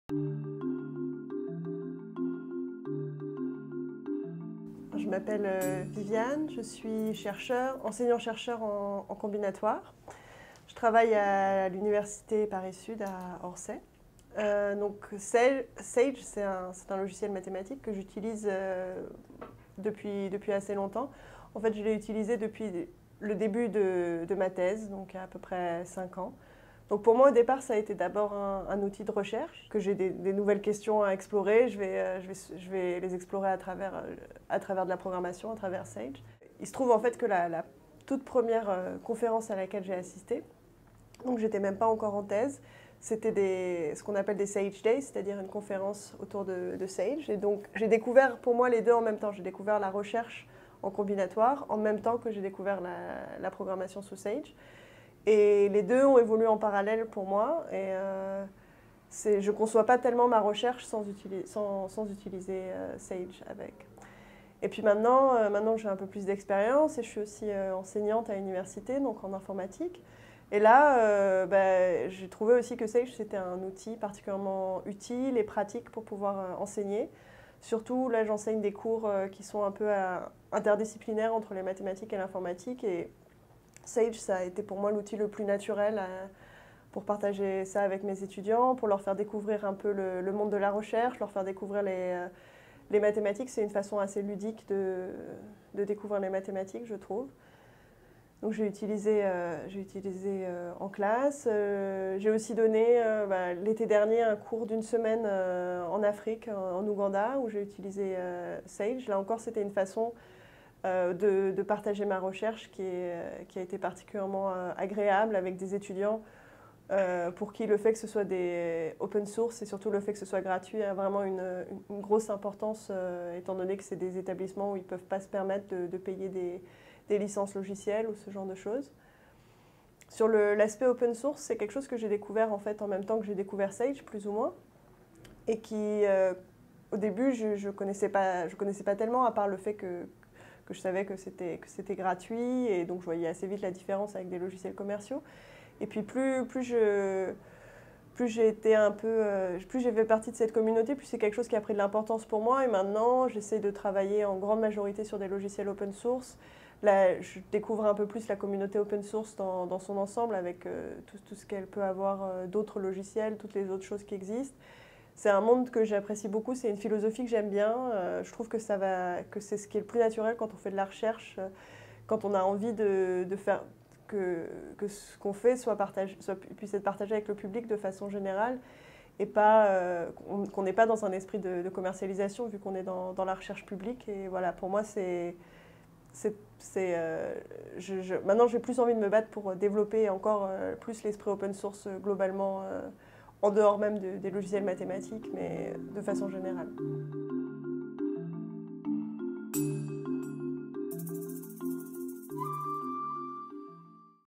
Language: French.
Je m'appelle Viviane, je suis enseignant-chercheur en combinatoire. Je travaille à l'université Paris-Sud à Orsay. Sage, c'est un logiciel mathématique que j'utilise depuis assez longtemps. En fait, je l'ai utilisé depuis le début de ma thèse, donc il y a à peu près 5 ans. Donc pour moi, au départ, ça a été d'abord un outil de recherche, que j'ai des nouvelles questions à explorer. Je vais les explorer à travers de la programmation, à travers Sage. Il se trouve en fait que la toute première conférence à laquelle j'ai assisté, donc j'étais même pas encore en thèse, c'était ce qu'on appelle des Sage Days, c'est-à-dire une conférence autour de Sage. Et donc j'ai découvert pour moi les deux en même temps. J'ai découvert la recherche en combinatoire en même temps que j'ai découvert la programmation sous Sage. Et les deux ont évolué en parallèle pour moi. Et je ne conçois pas tellement ma recherche sans utiliser Sage avec. Et puis maintenant que j'ai un peu plus d'expérience et je suis aussi enseignante à l'université, donc en informatique. Et là, j'ai trouvé aussi que Sage, c'était un outil particulièrement utile et pratique pour pouvoir enseigner. Surtout, là, j'enseigne des cours qui sont un peu interdisciplinaires entre les mathématiques et l'informatique. Et Sage, ça a été pour moi l'outil le plus naturel pour partager ça avec mes étudiants, pour leur faire découvrir un peu le monde de la recherche, leur faire découvrir les mathématiques. C'est une façon assez ludique de découvrir les mathématiques, je trouve. Donc j'ai utilisé en classe. J'ai aussi donné l'été dernier un cours d'une semaine en Afrique, en Ouganda, où j'ai utilisé Sage. Là encore, c'était une façon de partager ma recherche qui a été particulièrement agréable avec des étudiants pour qui le fait que ce soit des open source et surtout le fait que ce soit gratuit a vraiment une grosse importance étant donné que c'est des établissements où ils ne peuvent pas se permettre de payer des licences logicielles ou ce genre de choses. Sur l'aspect open source, c'est quelque chose que j'ai découvert en fait en même temps que j'ai découvert Sage, plus ou moins, et qui, au début, je connaissais pas tellement, à part le fait que je savais que c'était gratuit, et donc je voyais assez vite la différence avec des logiciels commerciaux. Et puis plus j'ai été plus j'ai fait partie de cette communauté, plus c'est quelque chose qui a pris de l'importance pour moi. Et maintenant, j'essaie de travailler en grande majorité sur des logiciels open source. Là, je découvre un peu plus la communauté open source dans son ensemble, avec tout ce qu'elle peut avoir d'autres logiciels, toutes les autres choses qui existent. C'est un monde que j'apprécie beaucoup, c'est une philosophie que j'aime bien. Je trouve que c'est ce qui est le plus naturel quand on fait de la recherche, quand on a envie de faire que ce qu'on fait puisse être partagé avec le public de façon générale et pas qu'on n'est pas dans un esprit de commercialisation vu qu'on est dans la recherche publique. Et voilà, pour moi, maintenant j'ai plus envie de me battre pour développer encore plus l'esprit open source globalement, en dehors même des logiciels mathématiques, mais de façon générale.